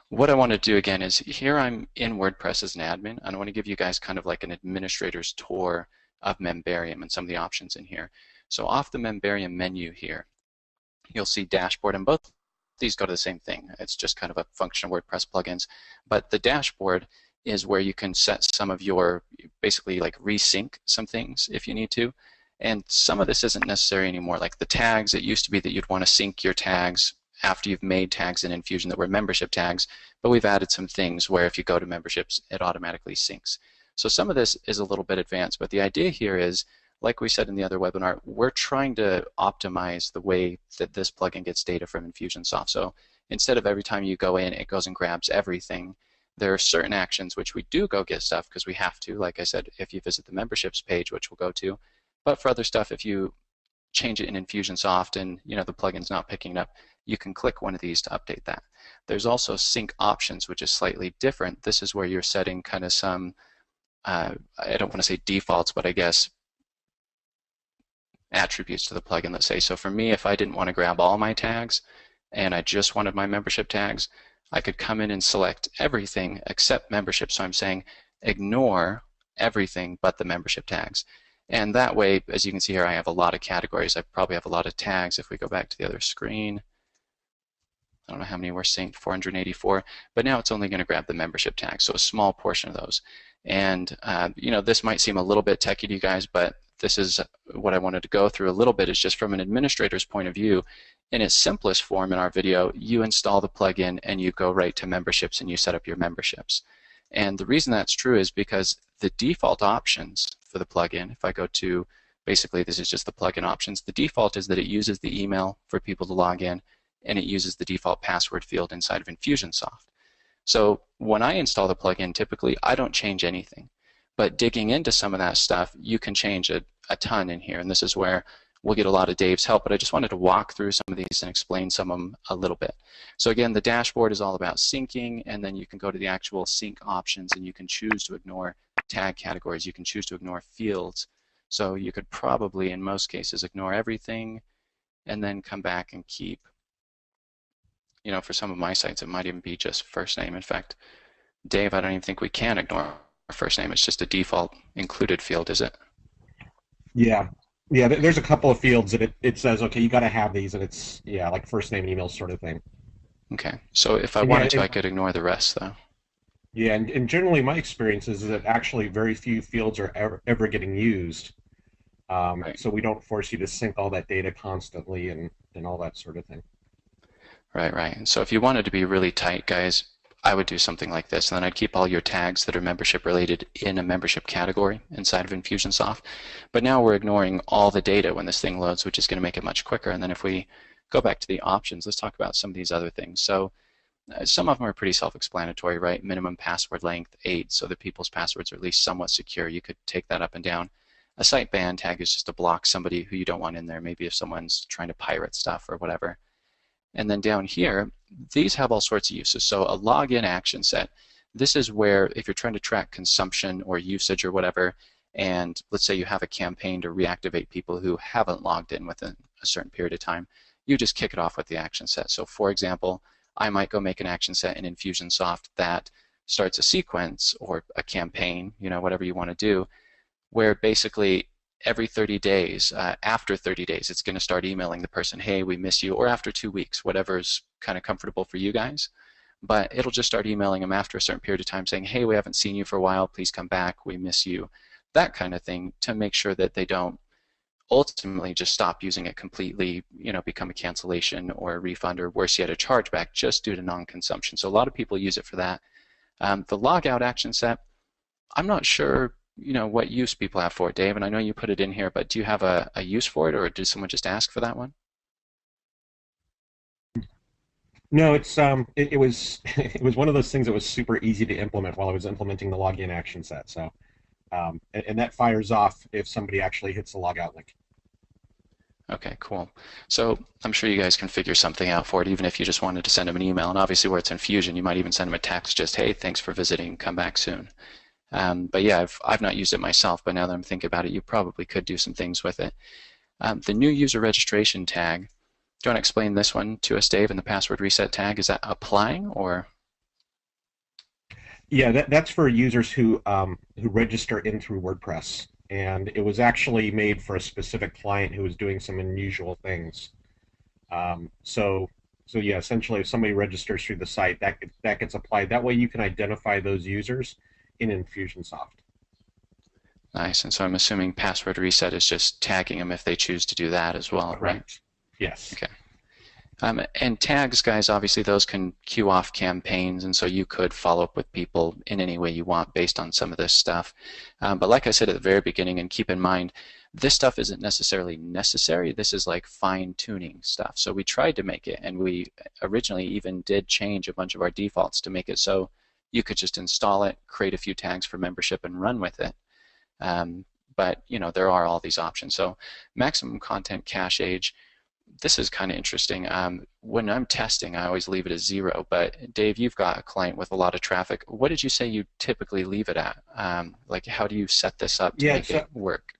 what I want to do again is here I'm in WordPress as an admin, and I want to give you guys kind of like an administrator's tour of Memberium and some of the options in here. So off the Memberium menu here, you'll see dashboard, and both these go to the same thing. It's just kind of a function of WordPress plugins. But the dashboard is where you can set some of your, basically like resync some things if you need to. And some of this isn't necessary anymore. Like the tags, it used to be that you'd want to sync your tags after you've made tags in Infusion that were membership tags, but we've added some things where if you go to memberships, it automatically syncs. So some of this is a little bit advanced, but the idea here is, like we said in the other webinar, we're trying to optimize the way that this plugin gets data from Infusionsoft. So instead of every time you go in, it goes and grabs everything, there are certain actions which we do go get stuff because we have to, like I said, if you visit the memberships page, which we'll go to. But for other stuff, if you change it in Infusionsoft and the plugin's not picking it up, you can click one of these to update that. There's also sync options, which is slightly different. This is where you're setting kind of some, I don't want to say defaults, but I guess attributes to the plugin, let's say. So for me, if I didn't want to grab all my tags and I just wanted my membership tags, I could come in and select everything except membership. So I'm saying ignore everything but the membership tags. And that way, as you can see here, I have a lot of categories. I probably have a lot of tags. If we go back to the other screen, I don't know how many were synced, 484, but now it's only going to grab the membership tags, so a small portion of those. And this might seem a little bit techy to you guys, but this is what I wanted to go through a little bit, is just from an administrator's point of view. In its simplest form in our video, you install the plugin and you go right to memberships and you set up your memberships. And the reason that's true is because the default options for the plugin, if I go to, basically this is just the plugin options, the default is that it uses the email for people to log in, and it uses the default password field inside of Infusionsoft. So when I install the plugin, typically I don't change anything. But digging into some of that stuff, you can change a ton in here, and this is where we'll get a lot of Dave's help, but I just wanted to walk through some of these and explain some of them a little bit. So again, the dashboard is all about syncing, and then you can go to the actual sync options and you can choose to ignore tag categories. You can choose to ignore fields. So you could probably, in most cases, ignore everything and then come back and keep, for some of my sites, it might even be just first name. In fact, Dave, I don't even think we can ignore our first name. It's just a default included field, is it? Yeah. Yeah, there's a couple of fields that it says, okay, you got to have these, and it's, like first name, email sort of thing. Okay, so if I And wanted to, I could ignore the rest, though. yeah, and generally my experience is that actually very few fields are ever getting used. Right. So we don't force you to sync all that data constantly and all that sort of thing. Right, right. And so if you wanted to be really tight, guys, I would do something like this, and then I'd keep all your tags that are membership related in a membership category inside of Infusionsoft. But now we're ignoring all the data when this thing loads, which is going to make it much quicker. And then if we go back to the options, let's talk about some of these other things. So some of them are pretty self-explanatory, right? Minimum password length 8, so that people's passwords are at least somewhat secure. You could take that up and down. A site ban tag is just to block somebody who you don't want in there, maybe if someone's trying to pirate stuff or whatever. And then down here, these have all sorts of uses. So a login action set, this is where if you're trying to track consumption or usage or whatever, and let's say you have a campaign to reactivate people who haven't logged in within a certain period of time, you just kick it off with the action set. So for example, I might go make an action set in Infusionsoft that starts a sequence or a campaign, whatever you want to do, where basically every 30 days, after 30 days, it's going to start emailing the person, hey, we miss you, or after 2 weeks, whatever's kind of comfortable for you guys. But it'll just start emailing them after a certain period of time saying, hey, we haven't seen you for a while, please come back, we miss you. That kind of thing, to make sure that they don't ultimately just stop using it completely, become a cancellation or a refund, or worse yet, a chargeback just due to non-consumption. So a lot of people use it for that. The logout action set, I'm not sure what use people have for it, Dave, and I know you put it in here, but do you have a use for it, or did someone just ask for that one? No, it was it was one of those things that was super easy to implement while I was implementing the login action set. So, and that fires off if somebody actually hits the logout link. Okay, cool. So I'm sure you guys can figure something out for it, even if you just wanted to send them an email. And obviously where it's in Fusion, you might even send them a text just, hey, thanks for visiting, come back soon. But yeah, I've not used it myself, but now that I'm thinking about it, you probably could do some things with it. The new user registration tag, do you want to explain this one to us, Dave, and the password reset tag? Is that applying, or? Yeah, that's for users who register in through WordPress, and it was actually made for a specific client who was doing some unusual things. Um, so so yeah, essentially, if somebody registers through the site, that gets applied. That way, you can identify those users in Infusionsoft. Nice. And so I'm assuming password reset is just tagging them if they choose to do that as well, right? Correct. Yes. Okay. And tags, guys, obviously those can queue off campaigns, and so you could follow up with people in any way you want based on some of this stuff. But like I said at the very beginning, and keep in mind, this stuff isn't necessarily necessary. This is like fine-tuning stuff. So we tried to make it, and we originally even did change a bunch of our defaults to make it so you could just install it, create a few tags for membership, and run with it. Um, but there are all these options. So maximum content cache age, this is kind of interesting. When I'm testing, I always leave it as 0. But Dave, you've got a client with a lot of traffic. What did you say you typically leave it at? Like, how do you set this up to Yeah. make it work?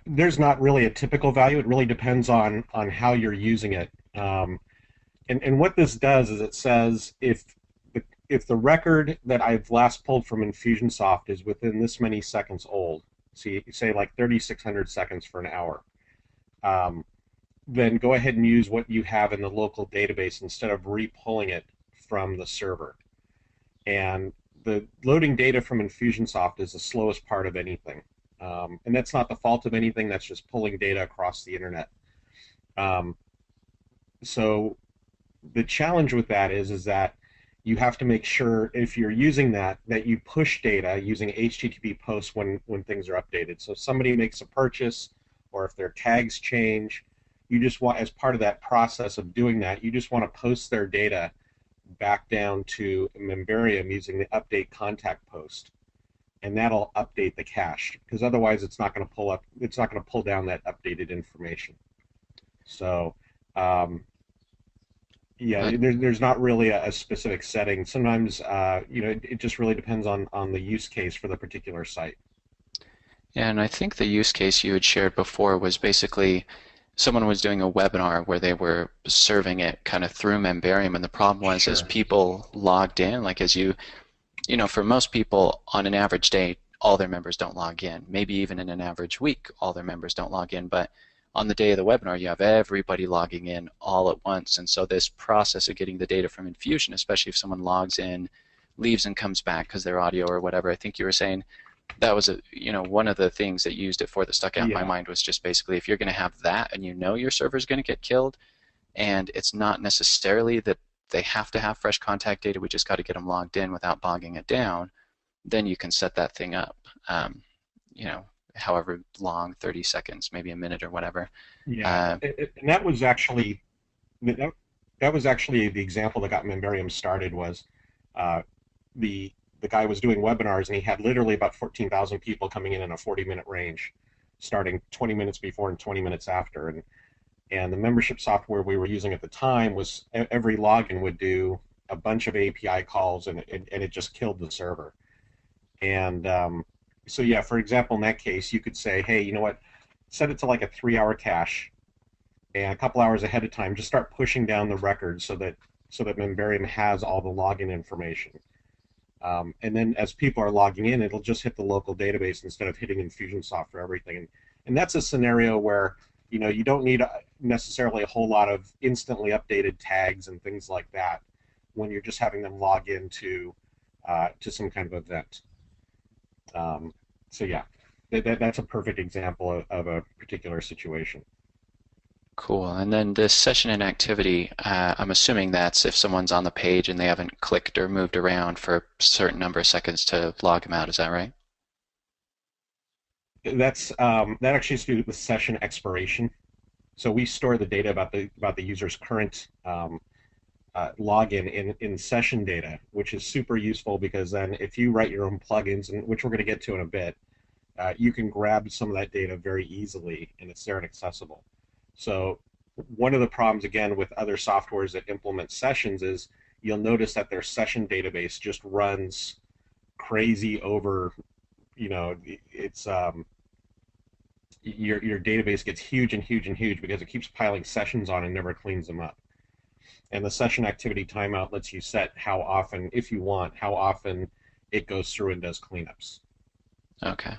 There's not really a typical value. It really depends on how you're using it. And what this does is it says if the record that I've last pulled from Infusionsoft is within this many seconds old, so you say like 3,600 seconds for an hour, um, then go ahead and use what you have in the local database instead of re-pulling it from the server. And the loading data from Infusionsoft is the slowest part of anything. And that's not the fault of anything, that's just pulling data across the internet. Um, so the challenge with that is that you have to make sure if you're using that you push data using HTTP posts when things are updated. So if somebody makes a purchase or if their tags change, you just want, as part of that process of doing that, you just want to post their data back down to Memberium using the update contact post, and that'll update the cache because otherwise it's not going to pull down that updated information. So um, yeah, Uh, there's not really a specific setting. Sometimes it just really depends on the use case for the particular site. and I think the use case you had shared before was basically someone was doing a webinar where they were serving it kind of through Memberium, and the problem was as Sure. people logged in, like as for most people on an average day, all their members don't log in. Maybe even in an average week, all their members don't log in. But on the day of the webinar, you have everybody logging in all at once. And so this process of getting the data from Infusion, especially if someone logs in, leaves and comes back because their audio or whatever, I think you were saying, that was one of the things that used it for that stuck out in my Yeah. mind was just basically if you're going to have that and your server's going to get killed, and it's not necessarily that they have to have fresh contact data, we just got to get them logged in without bogging it down, then you can set that thing up, you know, however long, 30 seconds, maybe a minute or whatever. Yeah. Uh, And that, that was actually the example that got Memberium started was uh, the the guy was doing webinars and he had literally about 14,000 people coming in a 40-minute range, starting 20 minutes before and 20 minutes after. And the membership software we were using at the time was every login would do a bunch of API calls and it just killed the server. And so yeah, for example, in that case, you could say, hey, you know what, set it to like a 3-hour cache, and a couple hours ahead of time, just start pushing down the record so that Memberium has all the login information. And then as people are logging in, it'll just hit the local database instead of hitting Infusionsoft for everything. And that's a scenario where you don't need necessarily a whole lot of instantly updated tags and things like that when you're just having them log into to some kind of event. Um, so yeah, that's a perfect example of a particular situation. cool. And then this session and activity, I'm assuming that's if someone's on the page and they haven't clicked or moved around for a certain number of seconds to log them out. Is that right? That actually has to do with session expiration. So we store the data about the user's current login in session data, which is super useful because then if you write your own plugins, and which we're going to get to in a bit, you can grab some of that data very easily, and it's there and accessible. So one of the problems, again, with other softwares that implement sessions is you'll notice that their session database just runs crazy over, it's your database gets huge and huge and huge because it keeps piling sessions on and never cleans them up. And the session activity timeout lets you set how often, if you want, how often it goes through and does cleanups. Okay.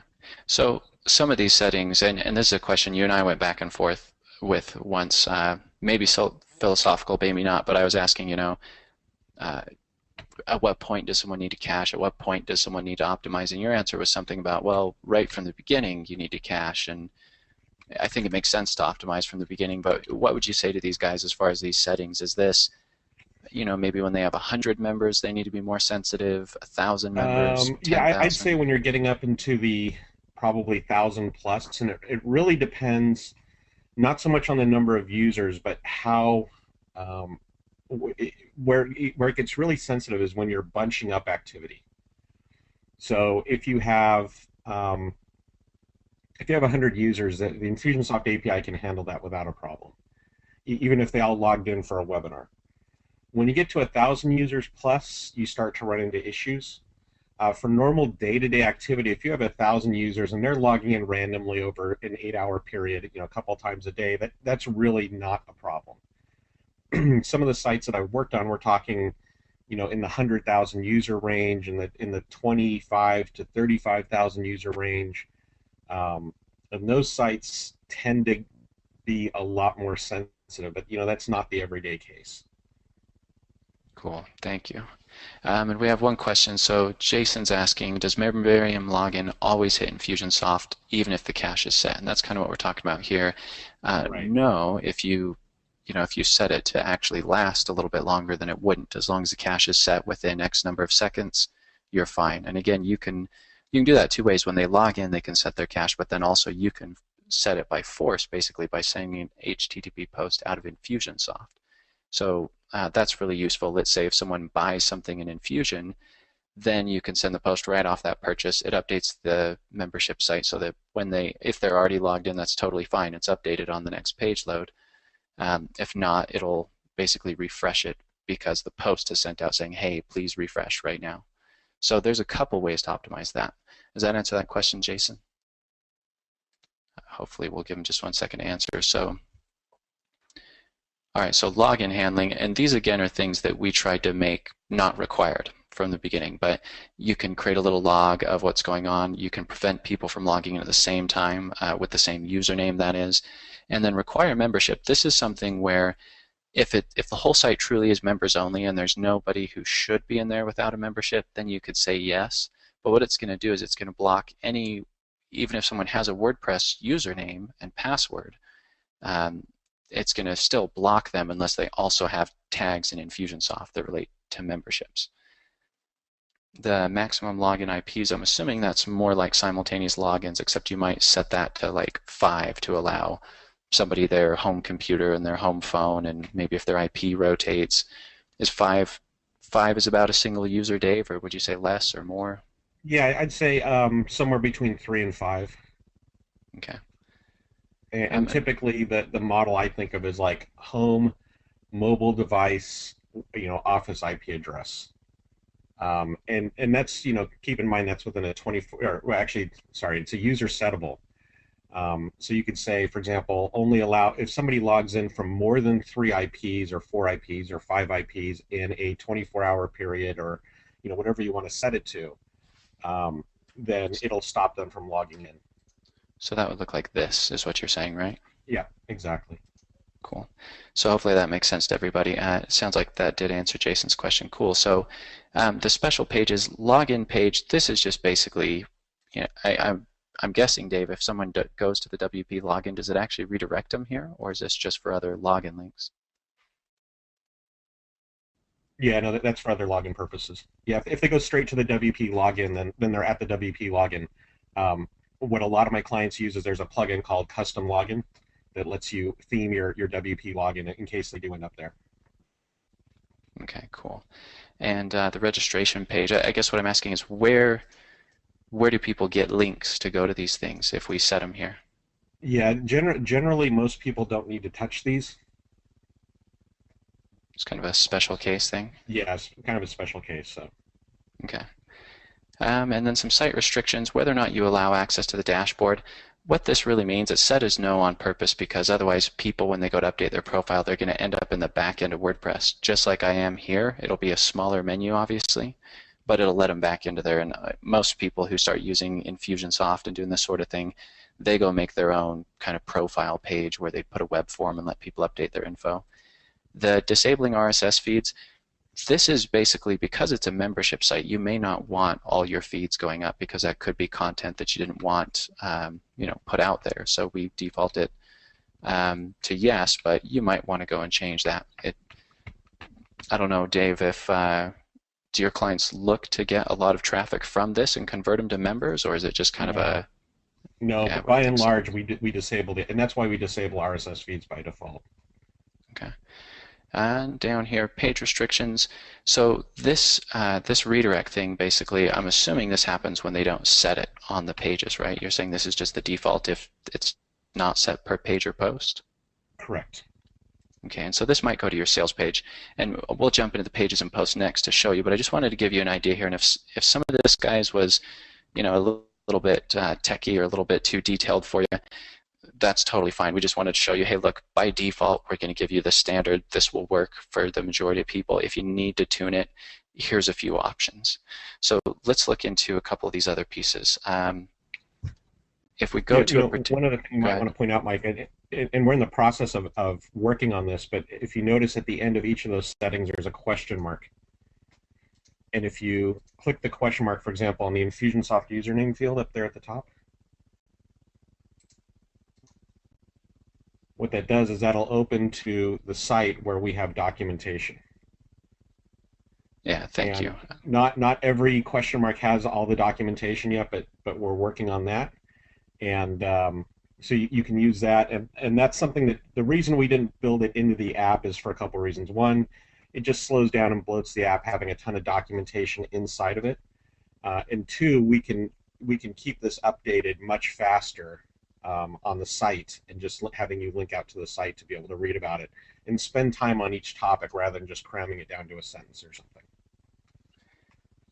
So some of these settings, and this is a question you and I went back and forth with once, maybe so philosophical, maybe not, but I was asking, uh, at what point does someone need to cache? At what point does someone need to optimize? And your answer was something about, well, right from the beginning, you need to cache. And I think it makes sense to optimize from the beginning, but what would you say to these guys as far as these settings? Is this, maybe when they have 100 members, they need to be more sensitive, 1,000 members, Yeah, I'd 10,000? say when you're getting up into the probably 1,000 plus, and it really depends not so much on the number of users, but how where it gets really sensitive is when you're bunching up activity. So if you have 100 users, the Infusionsoft API can handle that without a problem, even if they all logged in for a webinar. When you get to 1,000 users plus, you start to run into issues. For normal day-to-day activity, if you have 1,000 users and they're logging in randomly over an 8-hour period, a couple times a day, that's really not a problem. Some of the sites that I've worked on, we're talking, in the 100,000 user range, in the 25 to 35,000 user range, and those sites tend to be a lot more sensitive. But that's not the everyday case. Cool, thank you. And we have one question. So Jason's asking, does Memberium login always hit Infusionsoft even if the cache is set? And that's kind of what we're talking about here. Right. No, if you set it to actually last a little bit longer, then it wouldn't. As long as the cache is set within X number of seconds, you're fine. And again, you can do that two ways. When they log in, they can set their cache, but then also you can set it by force, basically by sending an HTTP post out of Infusionsoft. So that's really useful. Let's say if someone buys something in Infusion, then you can send the post right off that purchase. It updates the membership site so that if they're already logged in, that's totally fine. It's updated on the next page load. If not, it'll basically refresh it because the post is sent out saying, hey, please refresh right now. So there's a couple ways to optimize that. Does that answer that question, Jason? Hopefully we'll give him just 1 second to answer. So, all right, so login handling, and these again are things that we tried to make not required from the beginning, but you can create a little log of what's going on. You can prevent people from logging in at the same time with the same username, that is, and then require membership. This is something where if the whole site truly is members only and there's nobody who should be in there without a membership, then you could say yes. But what it's going to do is it's going to block even if someone has a WordPress username and password, it's going to still block them unless they also have tags in Infusionsoft that relate to memberships. The maximum login IPs, I'm assuming that's more like simultaneous logins, except you might set that to like 5 to allow somebody their home computer and their home phone, and maybe if their IP rotates. Is 5 is about a single user, Dave, or would you say less or more? Yeah, I'd say somewhere between 3 and 5. Okay. And typically the model I think of is like home, mobile device, office IP address. And that's, keep in mind that's within a 24, or well, actually, sorry, it's a user settable. So you could say, for example, only allow, if somebody logs in from more than 3 IPs or 4 IPs or 5 IPs in a 24-hour period, or, whatever you want to set it to, then it'll stop them from logging in. So that would look like this, is what you're saying, right? Yeah, exactly. Cool. So hopefully that makes sense to everybody. It sounds like that did answer Jason's question. Cool. So the special pages login page, this is just basically, I'm guessing, Dave, if someone goes to the WP login, does it actually redirect them here, or is this just for other login links? Yeah, no, that's for other login purposes. Yeah, if they go straight to the WP login, then they're at the WP login. What a lot of my clients use is there's a plugin called Custom Login that lets you theme your WP login in case they do end up there. Okay, cool. And the registration page, I guess what I'm asking is where do people get links to go to these things if we set them here? Yeah, generally most people don't need to touch these. It's kind of a special case thing? Yeah, it's kind of a special case. So. Okay. And then some site restrictions, whether or not you allow access to the dashboard. what this really means is set as no on purpose, because otherwise people, when they go to update their profile, they're going to end up in the back end of WordPress, just like I am here. It'll be a smaller menu, obviously, but it'll let them back into there. And most people who start using Infusionsoft and doing this sort of thing, they go make their own kind of profile page where they put a web form and let people update their info. The disabling RSS feeds, this is basically because it's a membership site. You may not want all your feeds going up because that could be content that you didn't want, put out there. So we default it to yes, but you might want to go and change that. I don't know, Dave, if do your clients look to get a lot of traffic from this and convert them to members, or is it just kind of a? No, Yeah, but by and large, we disabled it, and that's why we disable RSS feeds by default. Okay. And down here, page restrictions. So this this redirect thing, basically, I'm assuming this happens when they don't set it on the pages, right? You're saying this is just the default if it's not set per page or post? Correct. Okay, and so this might go to your sales page, and we'll jump into the pages and posts next to show you, but I just wanted to give you an idea here, and if some of this, guys, was, a little bit techy or a little bit too detailed for you, that's totally fine. We just wanted to show you, hey, look, by default, we're going to give you the standard. This will work for the majority of people. If you need to tune it, here's a few options. So let's look into a couple of these other pieces. If we go to one other thing you might want to point out, Mike, and we're in the process of working on this, but if you notice at the end of each of those settings, there's a question mark. And if you click the question mark, for example, on the Infusionsoft username field up there at the top, what that does is that'll open to the site where we have documentation. Yeah, thank you. Not every question mark has all the documentation yet, but we're working on that. And so you can use that, and that's something that the reason we didn't build it into the app is for a couple of reasons. One, it just slows down and bloats the app having a ton of documentation inside of it. And two, we can keep this updated much faster on the site, and just having you link out to the site to be able to read about it and spend time on each topic rather than just cramming it down to a sentence or something.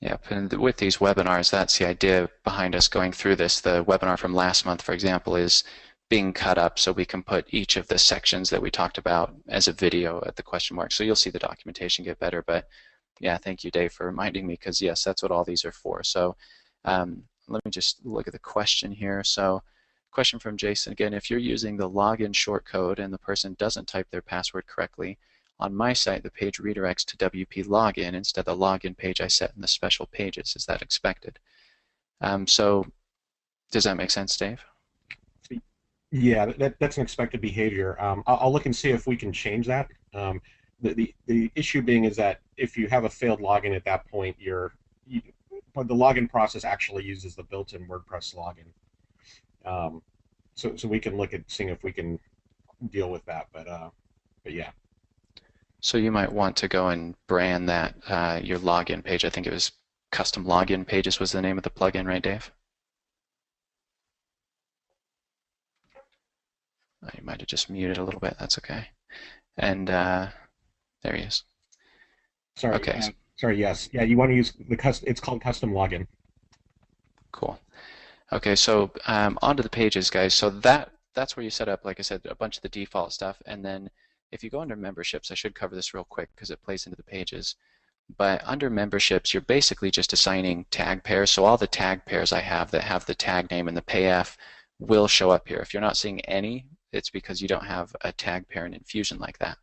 Yep, and with these webinars, that's the idea behind us going through this. The webinar from last month, for example, is being cut up so we can put each of the sections that we talked about as a video at the question mark. So you'll see the documentation get better. But yeah, thank you, Dave, for reminding me, because yes, that's what all these are for. So let me just look at the question here. So question from Jason again: if you're using the login shortcode and the person doesn't type their password correctly, on my site the page redirects to WP login instead of the login page I set in the special pages. Is that expected? So does that make sense, Dave? Yeah, that's an expected behavior. I'll look and see if we can change that. The issue being is that if you have a failed login at that point, but the login process actually uses the built-in WordPress login. So we can look at seeing if we can deal with that. But yeah. So you might want to go and brand that your login page. I think it was custom login pages was the name of the plugin, right, Dave? You might have just muted a little bit. That's okay. And there he is. Sorry. Okay. Sorry. Yes. Yeah. You want to use it's called custom login. Cool. Okay. So onto the pages, guys. So that's where you set up, like I said, a bunch of the default stuff, and then if you go under memberships, I should cover this real quick because it plays into the pages. But under memberships, you're basically just assigning tag pairs. So all the tag pairs I have that have the tag name and the payf will show up here. If you're not seeing any, it's because you don't have a tag pair in Infusion like that.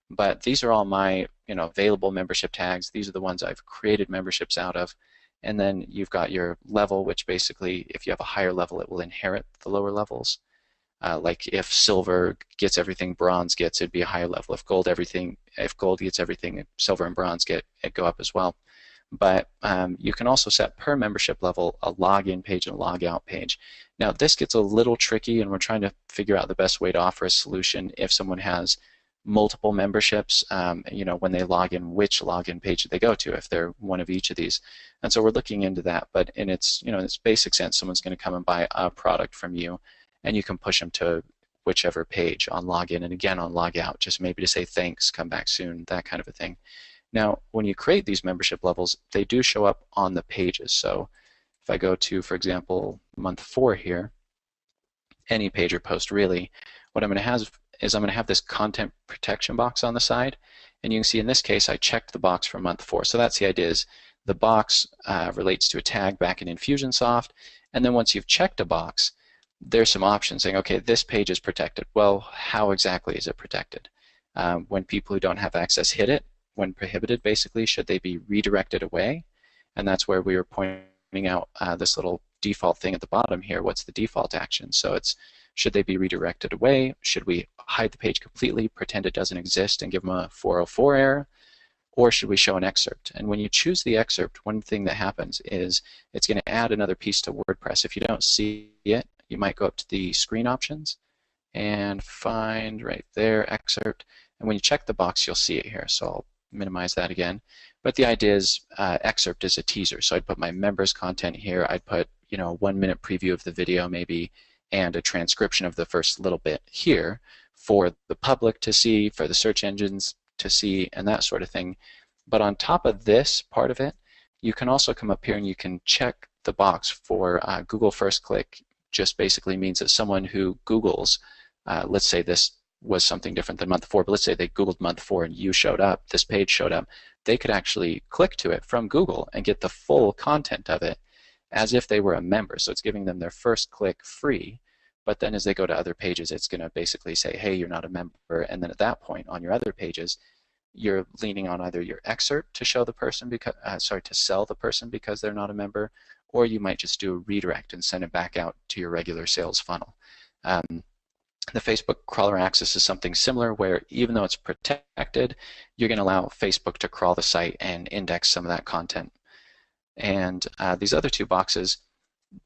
But these are all my available membership tags. These are the ones I've created memberships out of. And then you've got your level, which basically, if you have a higher level, it will inherit the lower levels. Like if silver gets everything bronze gets, it'd be a higher level. If gold gets everything silver and bronze get, it go up as well. But you can also set per membership level a login page and a logout page. Now this gets a little tricky, and we're trying to figure out the best way to offer a solution if someone has multiple memberships, when they log in, which login page do they go to if they're one of each of these. And so we're looking into that, but in its basic sense, someone's going to come and buy a product from you, and you can push them to whichever page on login, and again on logout, just maybe to say thanks, come back soon, that kind of a thing. Now, when you create these membership levels, they do show up on the pages. So if I go to, for example, month 4 here, any page or post really, what I'm going to have is I'm going to have this content protection box on the side. And you can see in this case, I checked the box for month 4. So that's the idea is the box relates to a tag back in Infusionsoft. And then once you've checked a box, there's some options saying, okay, this page is protected. Well, how exactly is it protected? When people who don't have access hit it, when prohibited, basically, should they be redirected away? And that's where we were pointing out this little default thing at the bottom here. What's the default action? So it's, should they be redirected away? Should we hide the page completely, pretend it doesn't exist, and give them a 404 error? Or should we show an excerpt? And when you choose the excerpt, one thing that happens is it's going to add another piece to WordPress. If you don't see it, you might go up to the screen options and find right there, excerpt. And when you check the box, you'll see it here. So I'll minimize that again. But the idea is excerpt is a teaser. So I'd put my members content here. I'd put, you know, a 1-minute preview of the video maybe, and a transcription of the first little bit here for the public to see, for the search engines to see, and that sort of thing. But on top of this part of it, you can also come up here and you can check the box for Google First Click. Just basically means that someone who Googles, let's say this was something different than month 4, but let's say they Googled month 4 and you showed up, this page showed up, they could actually click to it from Google and get the full content of it as if they were a member. So it's giving them their first click free, but then as they go to other pages, it's going to basically say, hey, you're not a member, and then at that point on your other pages, you're leaning on either your excerpt to show the person because, to sell the person because they're not a member, or you might just do a redirect and send it back out to your regular sales funnel. The Facebook crawler access is something similar where even though it's protected, you're going to allow Facebook to crawl the site and index some of that content. And these other two boxes,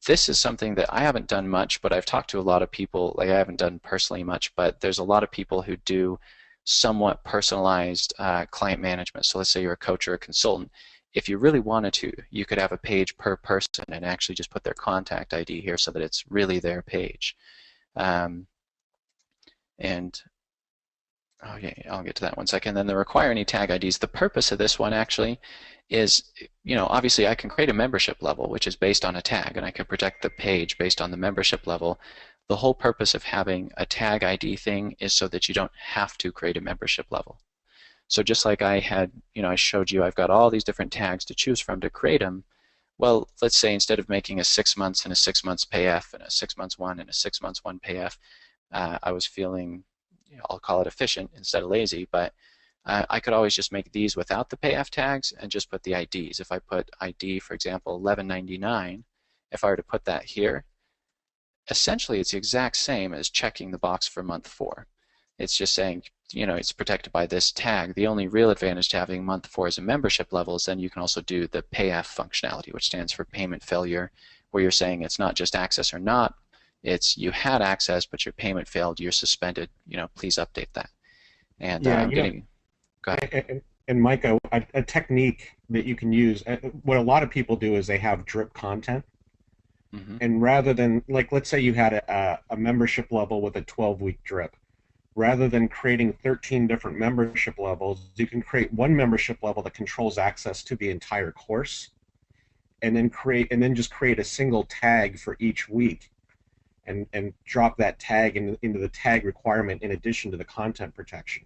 this is something that I haven't done much, but I've talked to a lot of people, like I haven't done personally much, but there's a lot of people who do somewhat personalized client management. So let's say you're a coach or a consultant. If you really wanted to, you could have a page per person and actually just put their contact ID here so that it's really their page. And oh yeah, I'll get to that one second. Then the require any tag IDs. The purpose of this one actually is, you know, obviously I can create a membership level, which is based on a tag, and I can protect the page based on the membership level. The whole purpose of having a tag ID thing is so that you don't have to create a membership level. So just like I had, you know, I showed you I've got all these different tags to choose from to create them. Well, let's say instead of making a 6 months and a 6 months payf and a 6 months one and a 6 months one payf, I was feeling, you know, I'll call it efficient instead of lazy, but I could always just make these without the payf tags and just put the IDs. If I put ID, for example, $11.99, if I were to put that here, essentially it's the exact same as checking the box for month 4. It's just saying, you know, it's protected by this tag. The only real advantage to having month 4 as a membership level is then you can also do the payf functionality, which stands for payment failure, where you're saying it's not just access or not, it's you had access, but your payment failed, you're suspended, you know, please update that. And Yeah, I'm getting, go ahead. and Micah, a technique that you can use, what a lot of people do is they have drip content. Mm-hmm. And rather than, like, let's say you had a membership level with a 12-week drip, rather than creating 13 different membership levels, you can create one membership level that controls access to the entire course, and then just create a single tag for each week, and drop that tag into the tag requirement in addition to the content protection.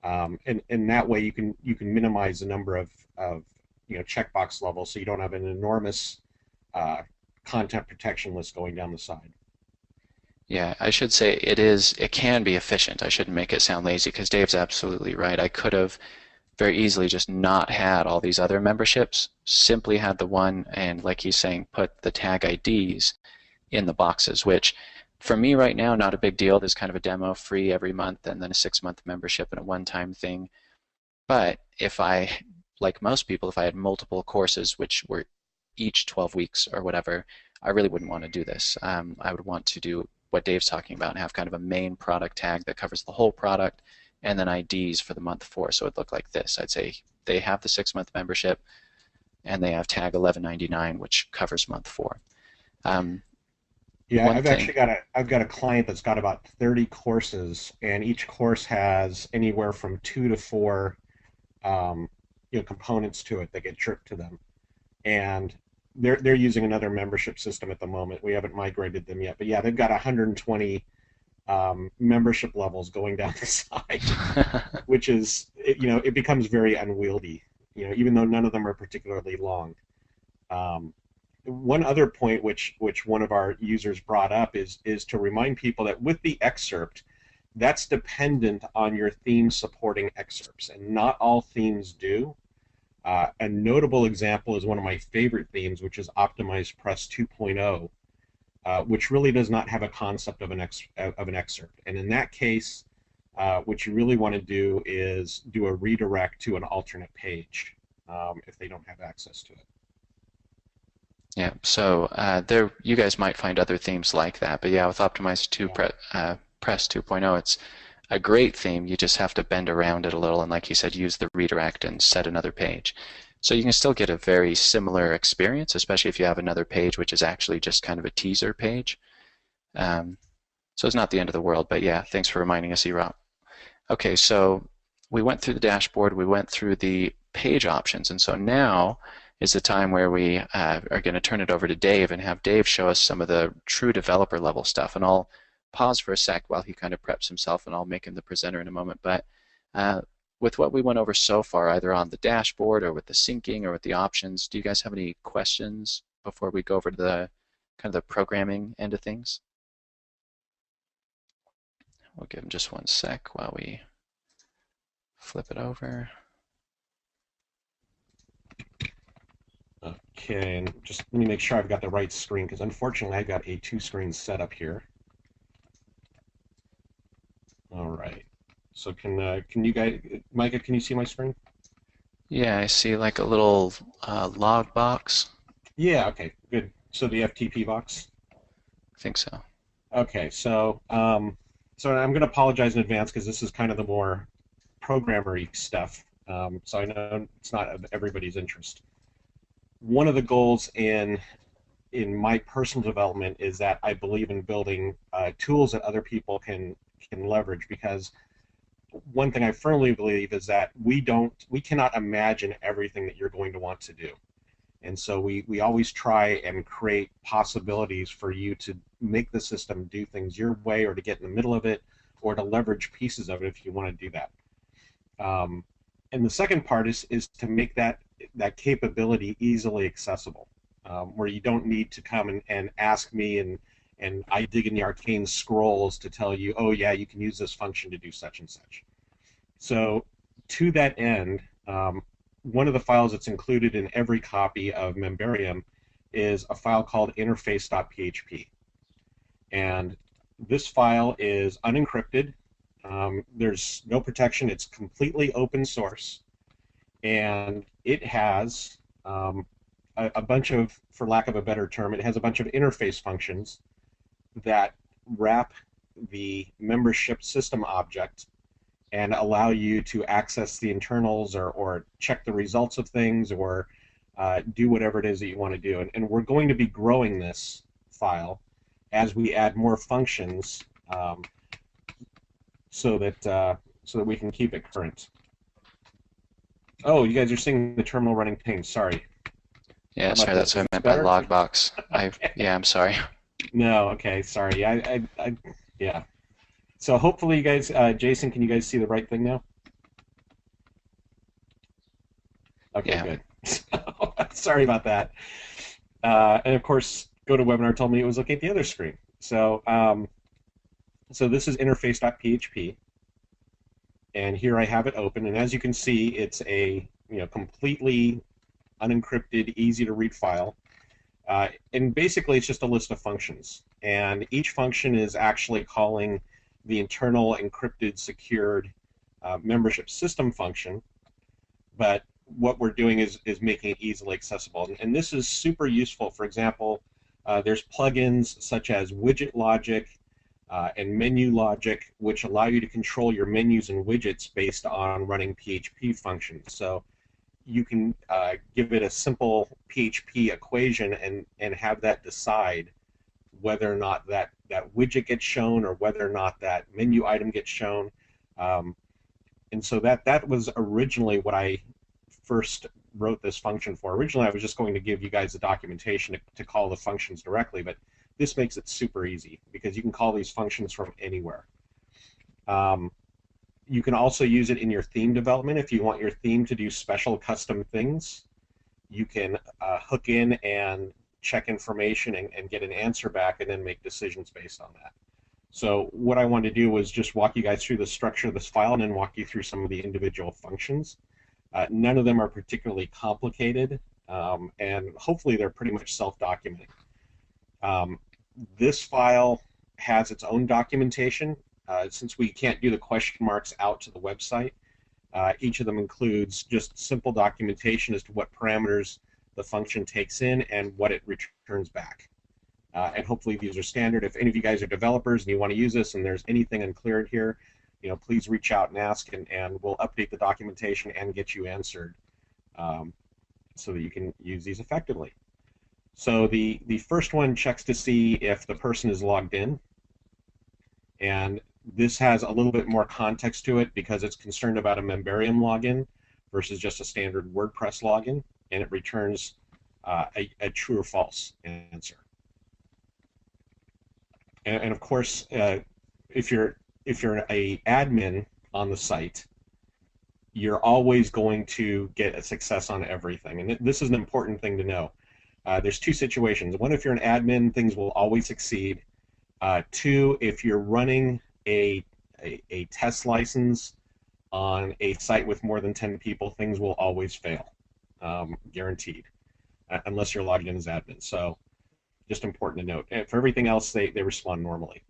And that way you can minimize the number of you know, checkbox levels, so you don't have an enormous content protection list going down the side. Yeah, I should say it can be efficient. I shouldn't make it sound lazy because Dave's absolutely right. I could have very easily just not had all these other memberships, simply had the one, and like he's saying, put the tag IDs in the boxes, which for me right now, not a big deal. There's kind of a demo free every month and then a 6-month membership and a one-time thing. But if I, like most people, if I had multiple courses which were each 12 weeks or whatever, I really wouldn't want to do this. I would want to do what Dave's talking about and have kind of a main product tag that covers the whole product and then IDs for the month 4. So it'd look like this. I'd say they have the 6-month membership and they have tag $11.99, which covers month 4. Yeah, I've got a client that's got about 30 courses, and each course has anywhere from 2 to 4 you know, components to it that get dripped to them. And they're using another membership system at the moment. We haven't migrated them yet, but yeah, they've got 120 membership levels going down the side, which is, it becomes very unwieldy. Even though none of them are particularly long. One other point which one of our users brought up is to remind people that with the excerpt, that's dependent on your theme supporting excerpts, and not all themes do. A notable example is one of my favorite themes, which is Optimized Press 2.0, which really does not have a concept of an excerpt. And in that case, what you really want to do is do a redirect to an alternate page if they don't have access to it. Yeah, so there you guys might find other themes like that, but yeah, with Optimized Press 2.0, it's a great theme. You just have to bend around it a little, and like you said, use the redirect and set another page. So you can still get a very similar experience, especially if you have another page which is actually just kind of a teaser page. So it's not the end of the world, but yeah, thanks for reminding us, Erop. Okay, so we went through the dashboard, we went through the page options, and so now is the time where we are going to turn it over to Dave and have Dave show us some of the true developer level stuff. And I'll pause for a sec while he kind of preps himself, and I'll make him the presenter in a moment. But with what we went over so far, either on the dashboard or with the syncing or with the options, do you guys have any questions before we go over to the kind of the programming end of things? We'll give him just one sec while we flip it over. Okay, and just let me make sure I've got the right screen, because unfortunately I've got a two-screen setup here. All right. So can you guys, Micah, can you see my screen? Yeah, I see like a little log box. Yeah. Okay. Good. So the FTP box. I think so. Okay. So so I'm going to apologize in advance because this is kind of the more programmer-y stuff. So I know it's not of everybody's interest. One of the goals in my personal development is that I believe in building tools that other people can leverage, because one thing I firmly believe is that we cannot imagine everything that you're going to want to do. And so we always try and create possibilities for you to make the system do things your way, or to get in the middle of it, or to leverage pieces of it if you want to do that. And the second part is to make that capability easily accessible, where you don't need to come and ask me and I dig in the arcane scrolls to tell you, oh yeah, you can use this function to do such and such. So to that end, one of the files that's included in every copy of Memberium is a file called interface.php. And this file is unencrypted. There's no protection. It's completely open source. And it has a bunch of, for lack of a better term, it has a bunch of interface functions that wrap the membership system object and allow you to access the internals, or check the results of things, or do whatever it is that you want to do. And we're going to be growing this file as we add more functions, so that we can keep it current. Oh, you guys are seeing the terminal running ping. Sorry. Yeah, sorry, that's what I meant by log box. Okay. Yeah, I'm sorry. No, okay, sorry. Yeah. So hopefully you guys, Jason, can you guys see the right thing now? Okay, yeah. Good. Sorry about that. And of course, GoToWebinar told me it was looking at the other screen. So, so this is interface.php, and here I have it open. And as you can see, it's a completely unencrypted, easy to read file. And basically, it's just a list of functions, and each function is actually calling the internal encrypted, secured membership system function. But what we're doing is making it easily accessible, and this is super useful. For example, there's plugins such as widget logic and menu logic, which allow you to control your menus and widgets based on running PHP functions. So you can give it a simple PHP equation and have that decide whether or not that widget gets shown, or whether or not that menu item gets shown. And so that was originally what I first wrote this function for. Originally, I was just going to give you guys the documentation to call the functions directly, but this makes it super easy because you can call these functions from anywhere. You can also use it in your theme development. If you want your theme to do special custom things, you can hook in and check information and get an answer back and then make decisions based on that. So what I wanted to do was just walk you guys through the structure of this file and then walk you through some of the individual functions. None of them are particularly complicated, and hopefully they're pretty much self-documenting. This file has its own documentation. Since we can't do the question marks out to the website, each of them includes just simple documentation as to what parameters the function takes in and what it returns back. And hopefully these are standard. If any of you guys are developers and you want to use this and there's anything unclear here, please reach out and ask, and we'll update the documentation and get you answered so that you can use these effectively. So the first one checks to see if the person is logged in, and this has a little bit more context to it because it's concerned about a Memberium login versus just a standard WordPress login, and it returns a true or false answer. And of course, if you're a admin on the site, you're always going to get a success on everything. And this is an important thing to know. There's two situations. One, if you're an admin, things will always succeed. Two, if you're running a test license on a site with more than 10 people, things will always fail, guaranteed, unless you're logged in as admin. So just important to note. And for everything else, they respond normally.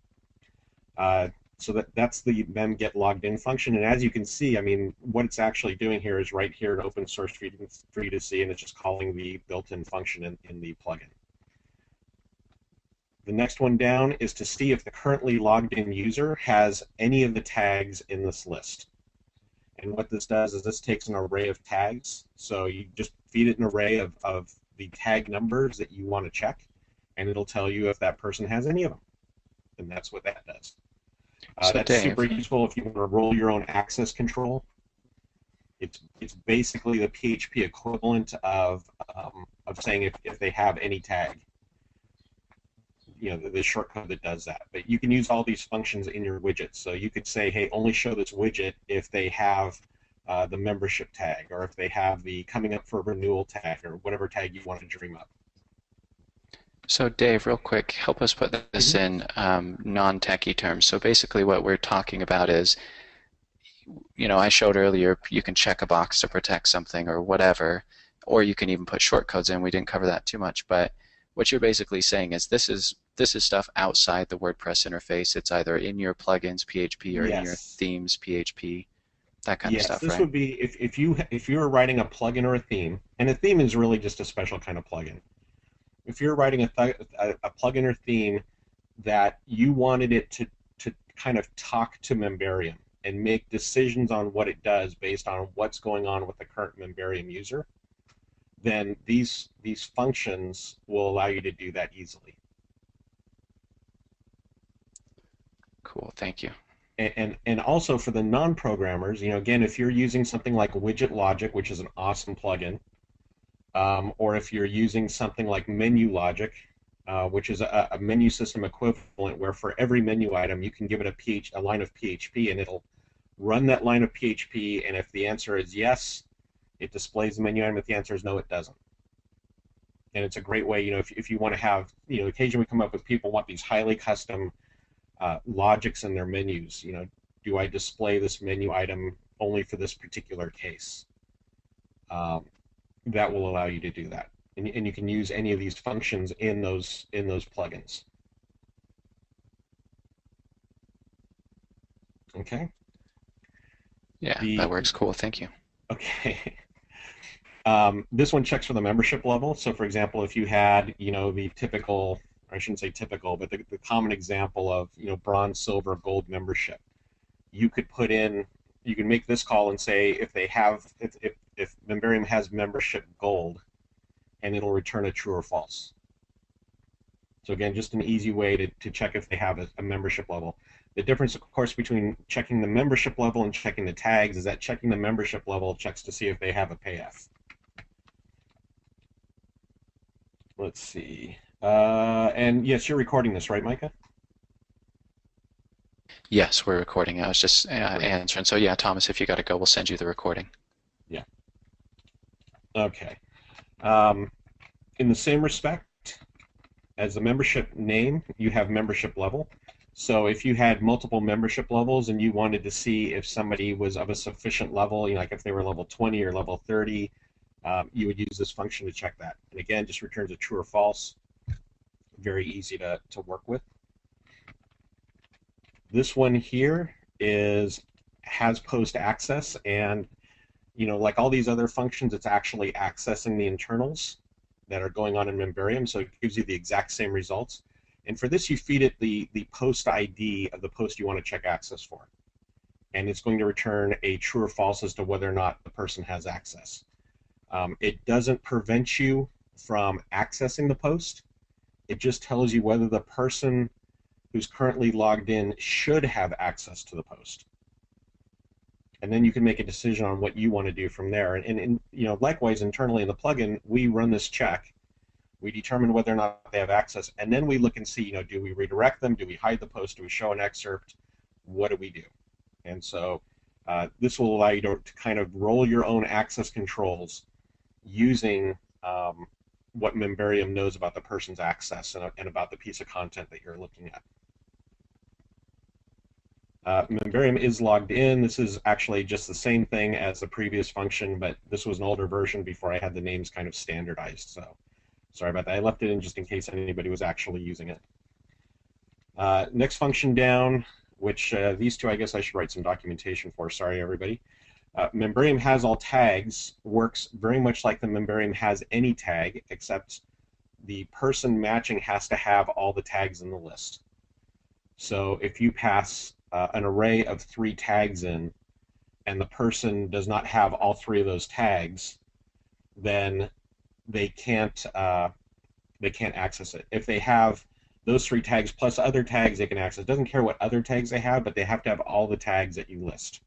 So that's the mem get logged in function. And as you can see, I mean, what it's actually doing here is right here in open source for you to see, and it's just calling the built-in function in the plugin. The next one down is to see if the currently logged in user has any of the tags in this list. And what this does is this takes an array of tags. So you just feed it an array of the tag numbers that you want to check, and it'll tell you if that person has any of them. And that's what that does. So that's Dave, super useful if you want to roll your own access control. It's basically the PHP equivalent of saying if they have any tag. The shortcode that does that. But you can use all these functions in your widgets. So you could say, hey, only show this widget if they have the membership tag, or if they have the coming up for renewal tag, or whatever tag you want to dream up. So Dave, real quick, help us put this in non-techie terms. So basically what we're talking about is, I showed earlier you can check a box to protect something or whatever, or you can even put shortcodes in. We didn't cover that too much, but what you're basically saying is this is stuff outside the WordPress interface. It's either in your plugins PHP or in your themes PHP, that kind of stuff, this right? would be if you were writing a plugin or a theme, and a theme is really just a special kind of plugin. If you're writing a plugin or theme that you wanted it to kind of talk to Memberium and make decisions on what it does based on what's going on with the current Memberium user, then these functions will allow you to do that easily. Cool, thank you. And also for the non-programmers, again, if you're using something like Widget Logic, which is an awesome plugin, or if you're using something like Menu Logic, which is a menu system equivalent, where for every menu item you can give it a line of PHP, and it'll run that line of PHP, and if the answer is yes, it displays the menu item. If the answer is no, it doesn't. And it's a great way, if you want to have, occasionally we come up with people want these highly custom logics in their menus. Do I display this menu item only for this particular case? That will allow you to do that, and you can use any of these functions in those plugins. Okay. Yeah, that works. Cool. Thank you. Okay. This one checks for the membership level. So, for example, if you had, the typical, or I shouldn't say typical, but the common example of, bronze, silver, gold membership, you could make this call and say if Memberium has membership gold, and it'll return a true or false. So again, just an easy way to check if they have a membership level. The difference, of course, between checking the membership level and checking the tags is that checking the membership level checks to see if they have a payF. let's see. And yes, you're recording this, right, Micah? Yes, we're recording. I was just Great. answering. So yeah, Thomas, if you got to go, we'll send you the recording. Yeah. Okay. Um, in the same respect, as the membership name, you have membership level. So if you had multiple membership levels and you wanted to see if somebody was of a sufficient level, like if they were level 20 or level 30, you would use this function to check that. And again, just returns a true or false. Very easy to work with. This one here has post access, and like all these other functions, it's actually accessing the internals that are going on in Memberium, so it gives you the exact same results. And for this, you feed it the post ID of the post you want to check access for. And it's going to return a true or false as to whether or not the person has access. It doesn't prevent you from accessing the post. It just tells you whether the person who's currently logged in should have access to the post. And then you can make a decision on what you want to do from there. And likewise, internally in the plugin, we run this check. We determine whether or not they have access, and then we look and see, do we redirect them? Do we hide the post? Do we show an excerpt? What do we do? And so this will allow you to kind of roll your own access controls using what Memberium knows about the person's access and about the piece of content that you're looking at. Memberium is logged in. This is actually just the same thing as the previous function, but this was an older version before I had the names kind of standardized. So sorry about that. I left it in just in case anybody was actually using it. Next function down, which these two I guess I should write some documentation for. Sorry, everybody. Memberium has all tags works very much like the Memberium has any tag, except the person matching has to have all the tags in the list. So if you pass an array of 3 tags in, and the person does not have all 3 of those tags, then they can't access it. If they have those 3 tags plus other tags, they can access. It doesn't care what other tags they have, but they have to have all the tags that you list.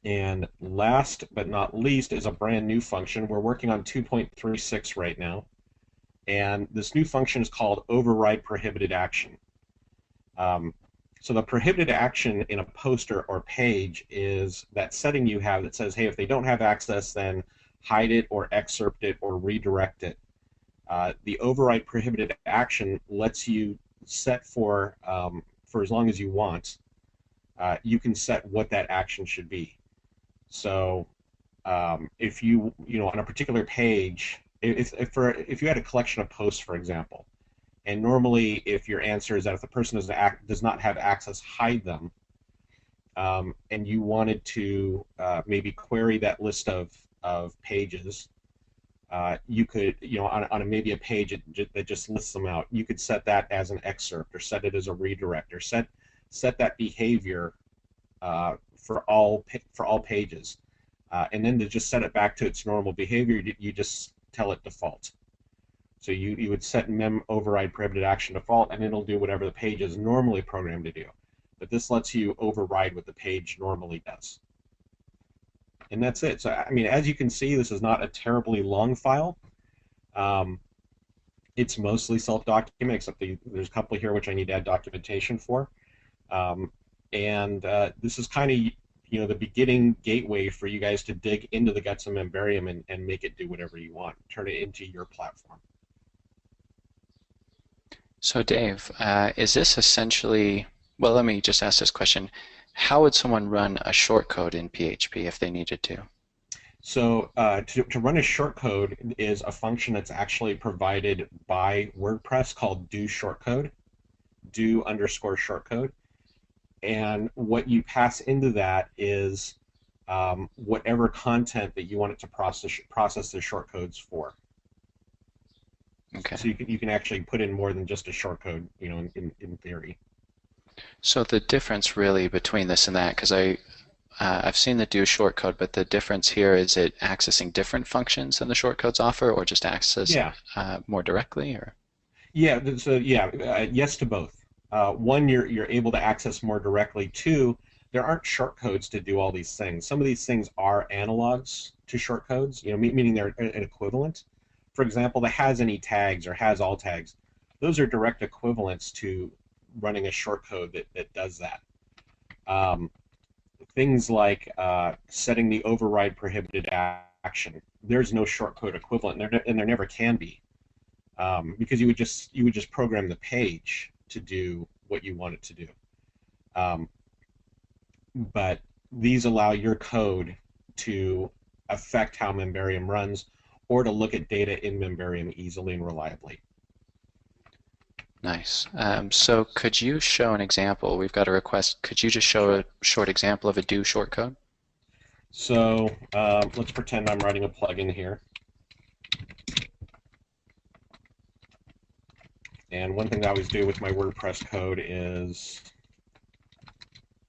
And last but not least is a brand new function. We're working on 2.36 right now, and this new function is called override prohibited action. So the prohibited action in a poster or page is that setting you have that says, hey, if they don't have access, then hide it or excerpt it or redirect it. The override prohibited action lets you set for as long as you want. You can set what that action should be. So if you on a particular page, if you had a collection of posts, for example, and normally if your answer is that if the person does not have access, hide them, and you wanted to maybe query that list of pages, you could, on maybe a page that just lists them out, you could set that as an excerpt or set it as a redirect or set that behavior for all pages, and then to just set it back to its normal behavior, you just tell it default. So you would set mem override prohibited action default, and it'll do whatever the page is normally programmed to do. But this lets you override what the page normally does. And that's it. So, I mean, as you can see, this is not a terribly long file. It's mostly self-document, except there's a couple here which I need to add documentation for. This is kind of the beginning gateway for you guys to dig into the guts of Memberium and make it do whatever you want, turn it into your platform. So Dave, is this essentially, well, let me just ask this question. How would someone run a shortcode in PHP if they needed to? So to run a shortcode is a function that's actually provided by WordPress called do_shortcode, do_shortcode. And what you pass into that is whatever content that you want it to process the shortcodes for. Okay. So you can actually put in more than just a shortcode, in theory. So the difference really between this and that, because I've seen the do shortcode, but the difference here is it accessing different functions than the shortcodes offer, or just access more directly, or? Yeah. So yes to both. One, you're able to access more directly. Two, there aren't shortcodes to do all these things. Some of these things are analogs to shortcodes, meaning they're an equivalent. for example, the has any tags or has all tags, those are direct equivalents to running a shortcode that does that. Things like setting the override prohibited action, there's no shortcode equivalent, and there never can be, because you would just program the page to do what you want it to do. But these allow your code to affect how Memberium runs, or to look at data in Memberium easily and reliably. Nice. So could you show an example? We've got a request. Could you just show a short example of a do shortcode? So let's pretend I'm writing a plugin here. And one thing I always do with my WordPress code is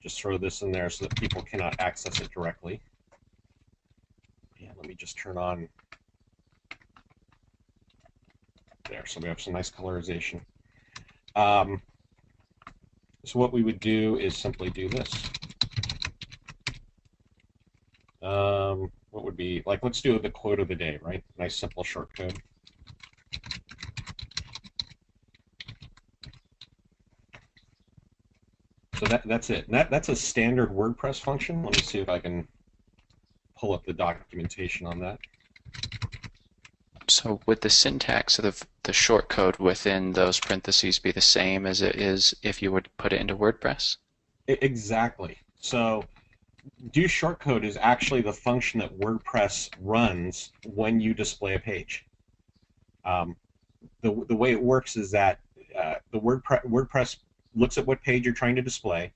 just throw this in there so that people cannot access it directly. Yeah, let me just turn on there, so we have some nice colorization. So what we would do is simply do this. What would be, like, let's do the quote of the day, right? Nice simple short code. So that's it. That's a standard WordPress function. Let me see if I can pull up the documentation on that. So would the syntax of the shortcode within those parentheses be the same as it is if you would put it into WordPress? Exactly. So do shortcode is actually the function that WordPress runs when you display a page. The way it works is that the WordPress looks at what page you're trying to display.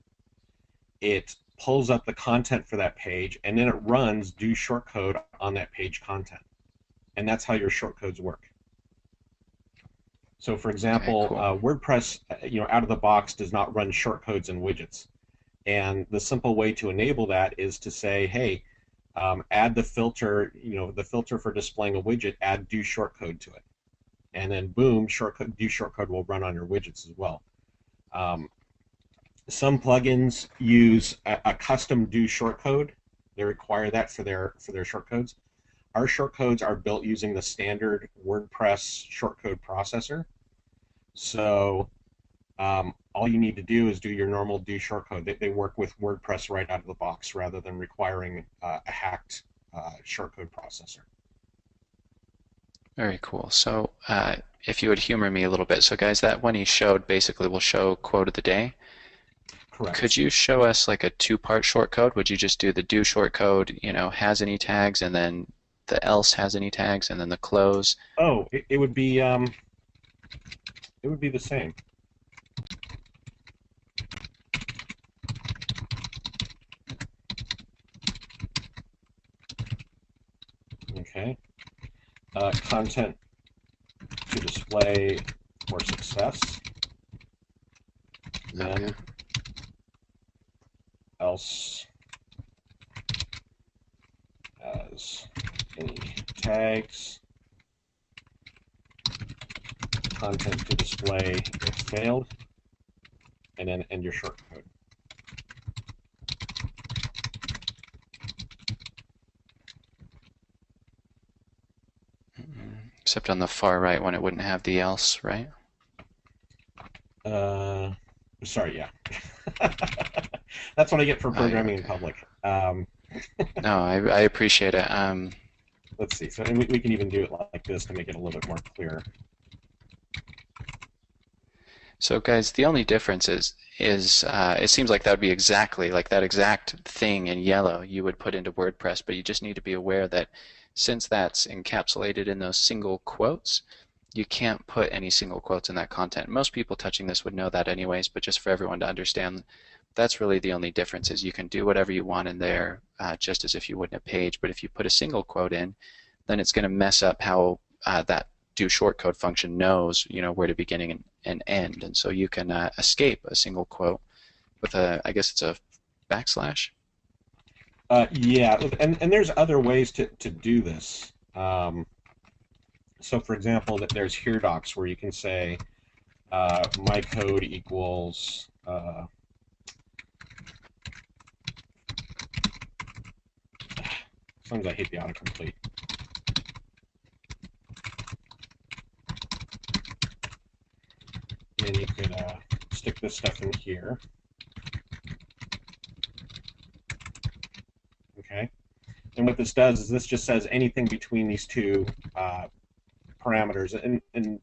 It pulls up the content for that page, and then it runs do shortcode on that page content. And that's how your shortcodes work. So, for example, Okay, cool. WordPress, out of the box does not run shortcodes and widgets. And the simple way to enable that is to say, hey, add the filter, the filter for displaying a widget, add do shortcode to it. And then boom, do shortcode will run on your widgets as well. Some plugins use a custom do shortcode. They require that for their shortcodes. Our shortcodes are built using the standard WordPress shortcode processor. So all you need to do is do your normal do shortcode. They work with WordPress right out of the box rather than requiring a hacked shortcode processor. Very cool. So if you would humor me a little bit. So guys, that one he showed basically will show quote of the day. Correct. Could you show us like a two-part shortcode? Would you just do the do shortcode, has any tags, and then the else has any tags, and then the close? Oh, it would be the same. Okay. Content to display for success. Then Okay. else as any tags. Content to display if failed, and then end your shortcode. Except on the far right one, it wouldn't have the else, right? Sorry, yeah. That's what I get for Oh, you're programming in okay. public. No, I appreciate it. Let's see. So we can even do it like this to make it a little bit more clear. So guys, the only difference is it seems like that would be exactly like that exact thing in yellow you would put into WordPress, but you just need to be aware that since that's encapsulated in those single quotes, you can't put any single quotes in that content. Most people touching this would know that anyways, but just for everyone to understand, that's really the only difference is you can do whatever you want in there just as if you would in a page, but if you put a single quote in, then it's going to mess up how that do shortcode function knows, where to begin and end, and so you can escape a single quote with I guess it's a backslash. Yeah, and there's other ways to do this. So, for example, that there's here docs where you can say my code equals sometimes I hate the autocomplete. And you could stick this stuff in here. Okay. And what this does is this just says anything between these two parameters. And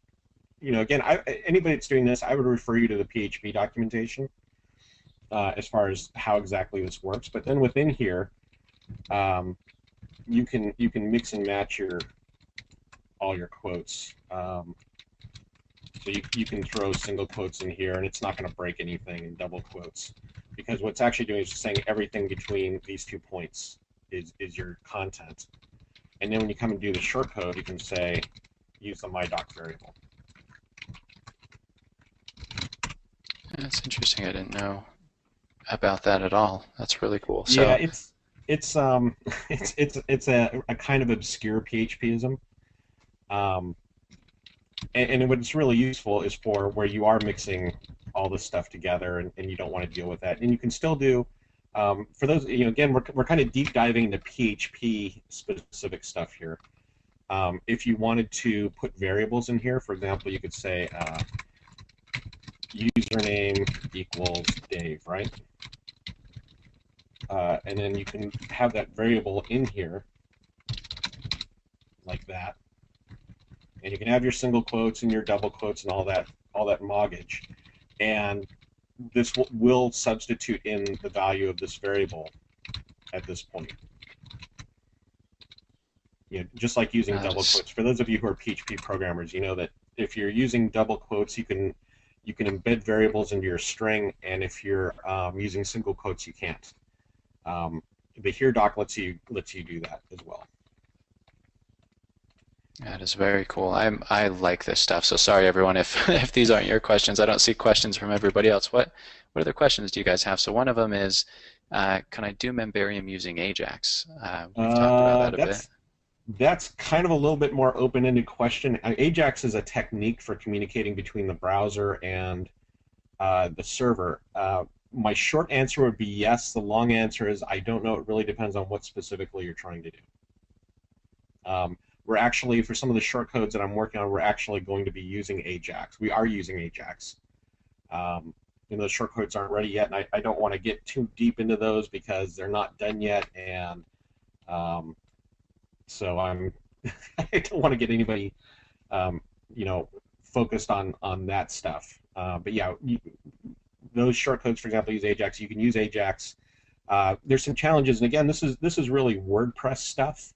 you know, again, anybody that's doing this, I would refer you to the PHP documentation as far as how exactly this works. But then within here, you can mix and match all your quotes. So you can throw single quotes in here, and it's not going to break anything in double quotes, because what's actually doing is just saying everything between these 2 points is your content. And then when you come and do the shortcode, you can say use the mydoc variable. That's interesting. I didn't know about that at all. That's really cool. So, yeah, it's a kind of obscure PHPism. And what's really useful is for where you are mixing all this stuff together and you don't want to deal with that. And you can still do, for those, you know, again, we're kind of deep diving into PHP specific stuff here. If you wanted to put variables in here, for example, you could say username equals Dave, right? And then you can have that variable in here like that. And you can have your single quotes and your double quotes and all that moggage. And this will substitute in the value of this variable at this point. You know, just like using double quotes. For those of you who are PHP programmers, you know that if you're using double quotes, you can embed variables into your string, and if you're using single quotes, you can't. The here doc lets you do that as well. That is very cool. I like this stuff. So sorry everyone if these aren't your questions. I don't see questions from everybody else. What other questions do you guys have? So one of them is, can I do memberium using Ajax? We've talked about that a bit. That's kind of a little bit more open-ended question. Ajax is a technique for communicating between the browser and the server. My short answer would be yes. The long answer is I don't know. It really depends on what specifically you're trying to do. We're actually, for some of the shortcodes that I'm working on, we're actually going to be using Ajax. We are using Ajax. You know, the shortcodes aren't ready yet, and I don't want to get too deep into those because they're not done yet, and so I don't want to get anybody, you know, focused on that stuff. But yeah, those shortcodes, for example, use Ajax. You can use Ajax. There's some challenges, and again, this is really WordPress stuff.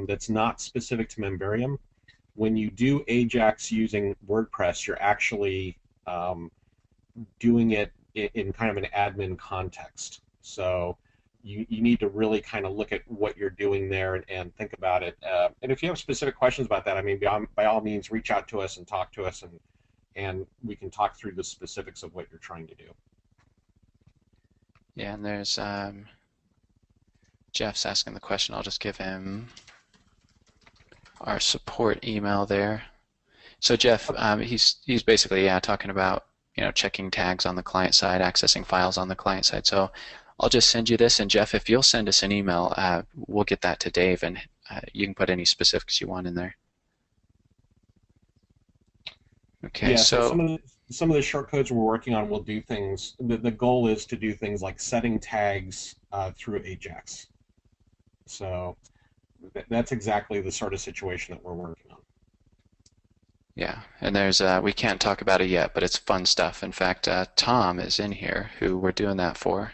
That's not specific to memberium. When you do Ajax using WordPress, you're actually doing it in kind of an admin context. So you need to really kind of look at what you're doing there and think about it. And if you have specific questions about that, I mean, by all means, reach out to us and talk to us, and we can talk through the specifics of what you're trying to do. Yeah, and there's Jeff's asking the question. I'll just give him our support email there. So Jeff, he's basically talking about, you know, checking tags on the client side, accessing files on the client side. So I'll just send you this, and Jeff, if you'll send us an email, we'll get that to Dave, and you can put any specifics you want in there. Okay, yeah, so some of the shortcodes we're working on will do things. The goal is to do things like setting tags through Ajax. So that's exactly the sort of situation that we're working on. yeah, and there's we can't talk about it yet, but it's fun stuff. In fact, Tom is in here, who we're doing that for.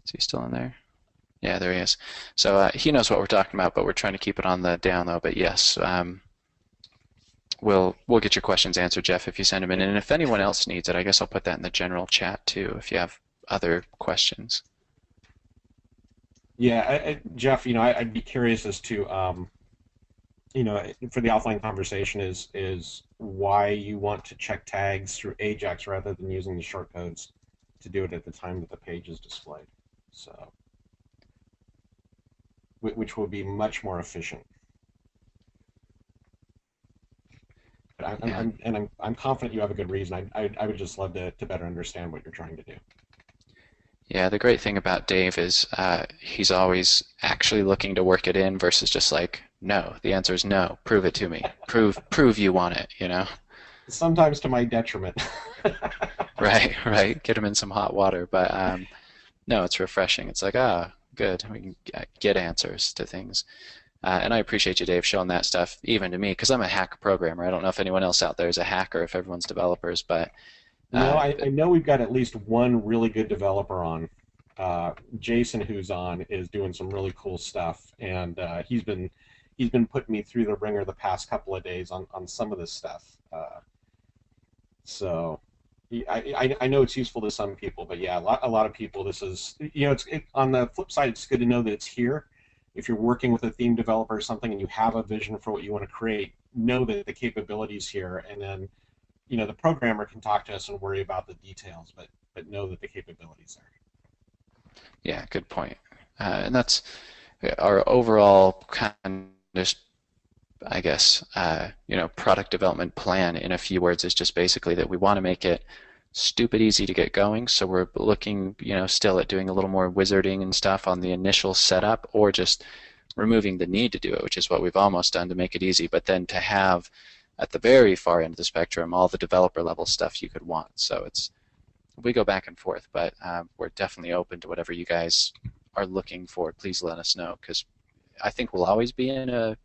Is he still in there? Yeah, there he is. So he knows what we're talking about, but we're trying to keep it on the down low. But yes, we'll get your questions answered, Jeff, if you send them in. And if anyone else needs it, I guess I'll put that in the general chat too, if you have other questions. Yeah, Jeff, you know, I'd be curious as to, you know, for the offline conversation is why you want to check tags through Ajax rather than using the shortcodes to do it at the time that the page is displayed. So, which will be much more efficient. But I'm confident you have a good reason. I would just love to better understand what you're trying to do. Yeah, the great thing about Dave is he's always actually looking to work it in versus just like, no, the answer is no, prove it to me. Prove you want it, you know? sometimes to my detriment. Right, right. Get them in some hot water. But no, it's refreshing. It's like, ah, good. We can get answers to things. And I appreciate you, Dave, showing that stuff even to me because I'm a hack programmer. I don't know if anyone else out there is a hacker, if everyone's developers, but No, uh, I know we've got at least one really good developer on. Jason, who's on, is doing some really cool stuff, and he's been putting me through the ringer the past couple of days on some of this stuff. So I know it's useful to some people, but yeah, a lot of people. This is on the flip side, it's good to know that it's here. If you're working with a theme developer or something and you have a vision for what you want to create, know that the capability's here, and then the programmer can talk to us and worry about the details, but know that the capabilities are. yeah, good point. And that's our overall kind of, I guess, product development plan in a few words is just basically that we want to make it stupid easy to get going. So we're looking, still at doing a little more wizarding and stuff on the initial setup or just removing the need to do it, which is what we've almost done to make it easy, but then to have at the very far end of the spectrum all the developer level stuff you could want. So we go back and forth, but we're definitely open to whatever you guys are looking for. Please let us know because I think we'll always be in a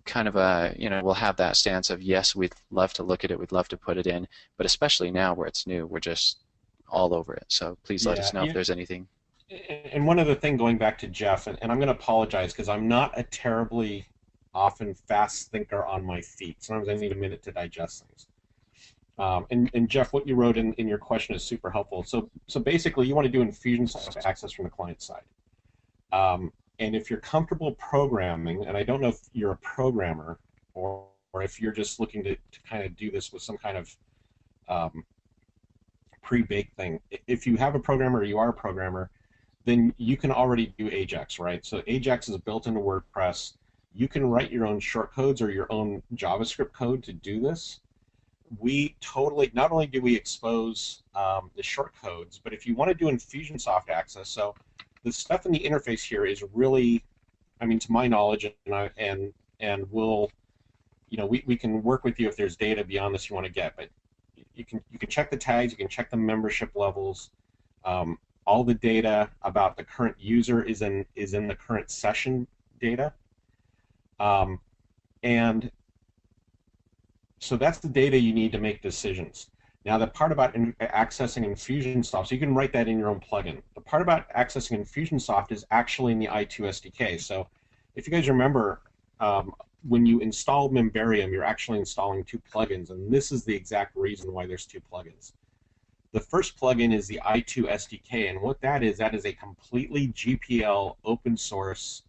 kind of we'll have that stance of yes, we'd love to look at it, we'd love to put it in, but especially now where it's new, we're just all over it. So please let us know if there's anything. And one other thing, going back to Jeff, and I'm going to apologize because I'm not a terribly often fast thinker on my feet. Sometimes I need a minute to digest things. And Jeff, what you wrote in your question is super helpful. So basically, you want to do Infusionsoft access from the client side. And if you're comfortable programming, and I don't know if you're a programmer or if you're just looking to kind of do this with some kind of pre-baked thing. If you have a programmer or you are a programmer, then you can already do Ajax, right? So Ajax is built into WordPress. You can write your own shortcodes or your own JavaScript code to do this. We totally, not only do we expose the shortcodes, but if you want to do Infusionsoft access, so the stuff in the interface here is really, I mean, to my knowledge, and we'll, we can work with you if there's data beyond this you want to get, but you can check the tags, you can check the membership levels. All the data about the current user is in the current session data, and so that's the data you need to make decisions. Now, the part about accessing Infusionsoft, so you can write that in your own plugin. The part about accessing Infusionsoft is actually in the i2 SDK. So if you guys remember, when you install Memberium, you're actually installing two plugins, and this is the exact reason why there's two plugins. The first plugin is the i2 SDK, and what that is a completely GPL open source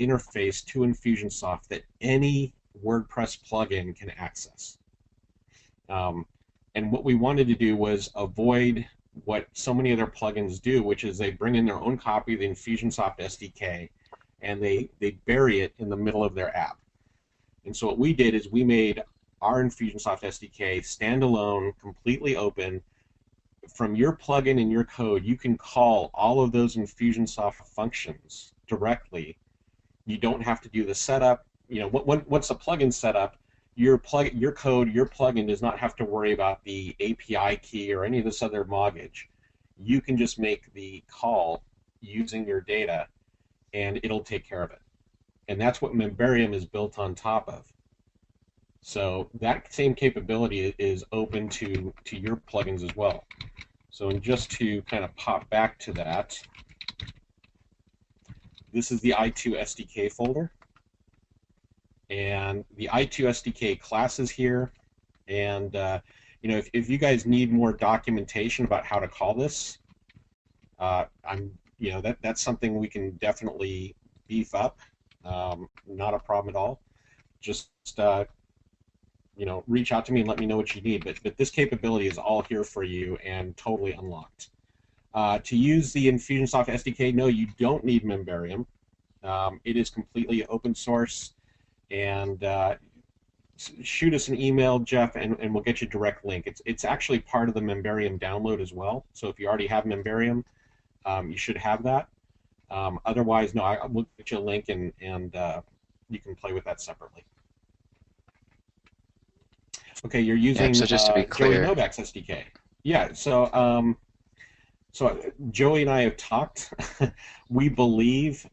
interface to Infusionsoft that any WordPress plugin can access. And what we wanted to do was avoid what so many other plugins do, which is they bring in their own copy of the Infusionsoft SDK and they bury it in the middle of their app. And so what we did is we made our Infusionsoft SDK standalone, completely open. From your plugin and your code, you can call all of those Infusionsoft functions directly. You don't have to do the setup. Once the plugin set up, your code, your plugin does not have to worry about the API key or any of this other moggage. You can just make the call using your data, and it'll take care of it. And that's what Memberium is built on top of. So that same capability is open to your plugins as well. So just to kind of pop back to that, this is the i2 SDK folder. And the i2 SDK classes here, and if you guys need more documentation about how to call this, that's something we can definitely beef up. Not a problem at all. Just reach out to me and let me know what you need. But this capability is all here for you and totally unlocked. To use the Infusionsoft SDK, no, you don't need Memberium. It is completely open source. And shoot us an email, Jeff, and we'll get you a direct link. It's actually part of the Memberium download as well. So if you already have Memberium, you should have that. Otherwise, no, we'll get you a link and you can play with that separately. Okay, you're Yeah, using so just to be Joey clear, Novak's SDK. Yeah, so Joey and I have talked. We believe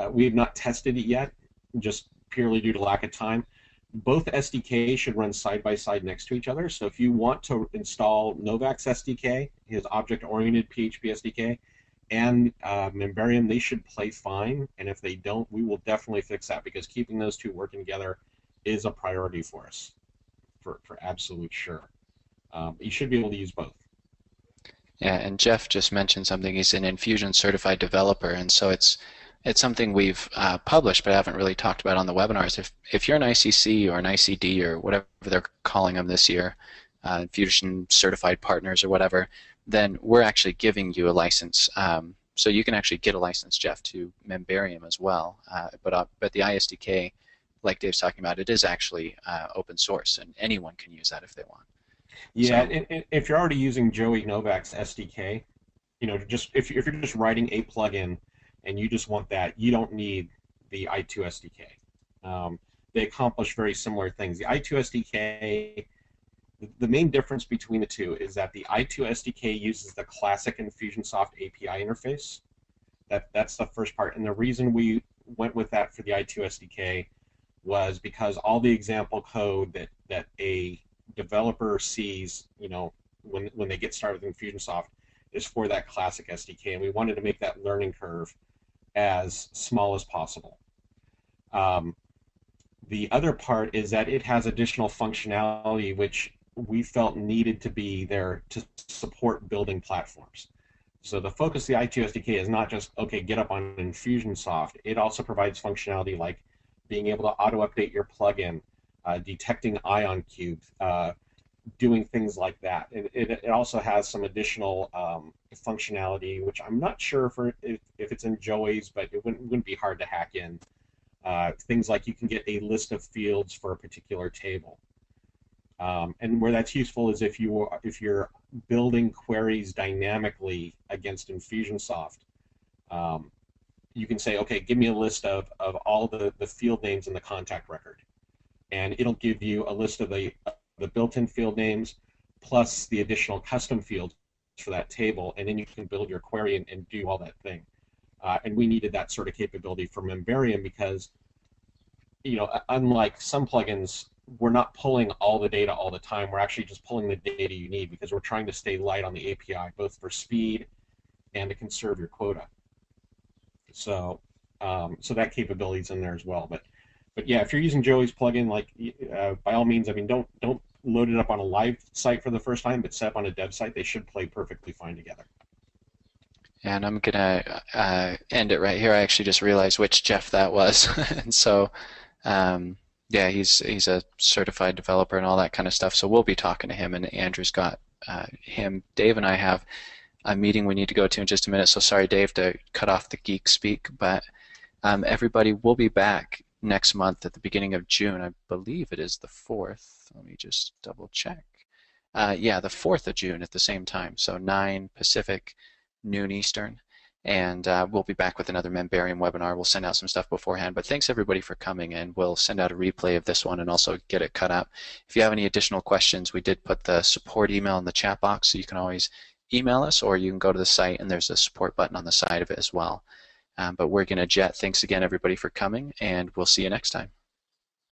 we have not tested it yet, just purely due to lack of time. Both SDKs should run side by side next to each other. So if you want to install Novak's SDK, his object-oriented PHP SDK, and Memberium, they should play fine. And if they don't, we will definitely fix that because keeping those two working together is a priority for us, for absolute sure. You should be able to use both. yeah, and Jeff just mentioned something. He's an Infusion certified developer, and so it's something we've published, but haven't really talked about on the webinars. If you're an ICC or an ICD or whatever they're calling them this year, Infusion certified partners or whatever, then we're actually giving you a license. So you can actually get a license, Jeff, to Memberium as well. But the ISDK, like Dave's talking about, it is actually open source, and anyone can use that if they want. Yeah, So and if you're already using Joey Novak's SDK, just if you're just writing a plugin and you just want that, you don't need the i2 SDK. They accomplish very similar things. The i2 SDK, the main difference between the two is that the i2 SDK uses the classic Infusionsoft API interface. That's the first part, and the reason we went with that for the i2 SDK was because all the example code that a developer sees, when they get started with Infusionsoft, is for that classic SDK, and we wanted to make that learning curve as small as possible. The other part is that it has additional functionality which we felt needed to be there to support building platforms. So the focus of the i2 SDK is not just, okay, get up on Infusionsoft. It also provides functionality like being able to auto-update your plugin, detecting ion cubes, doing things like that. It also has some additional functionality, which I'm not sure if it's in Joey's, but it wouldn't be hard to hack in. Things like you can get a list of fields for a particular table. And where that's useful is if you're building queries dynamically against Infusionsoft, you can say, okay, give me a list of all the field names in the contact record. And it'll give you a list of the built-in field names plus the additional custom fields for that table, and then you can build your query and do all that thing. And we needed that sort of capability for Memberium because, unlike some plugins, we're not pulling all the data all the time. We're actually just pulling the data you need because we're trying to stay light on the API, both for speed and to conserve your quota. So that capability is in there as well. But yeah, if you're using Joey's plugin, by all means, don't load it up on a live site for the first time, but set up on a dev site. They should play perfectly fine together. And I'm gonna end it right here. I actually just realized which Jeff that was, and so yeah, he's a certified developer and all that kind of stuff. So we'll be talking to him, and Andrew's got him. Dave and I have a meeting we need to go to in just a minute. So sorry, Dave, to cut off the geek speak, but everybody will be back next month at the beginning of June. I believe it is the 4th. Let me just double check. Yeah, the 4th of June at the same time. So 9 Pacific, noon Eastern. And we'll be back with another Memberium webinar. We'll send out some stuff beforehand. But thanks everybody for coming, and we'll send out a replay of this one and also get it cut up. If you have any additional questions, we did put the support email in the chat box, so you can always email us, or you can go to the site and there's a support button on the side of it as well. But we're going to jet. Thanks again everybody for coming, and we'll see you next time.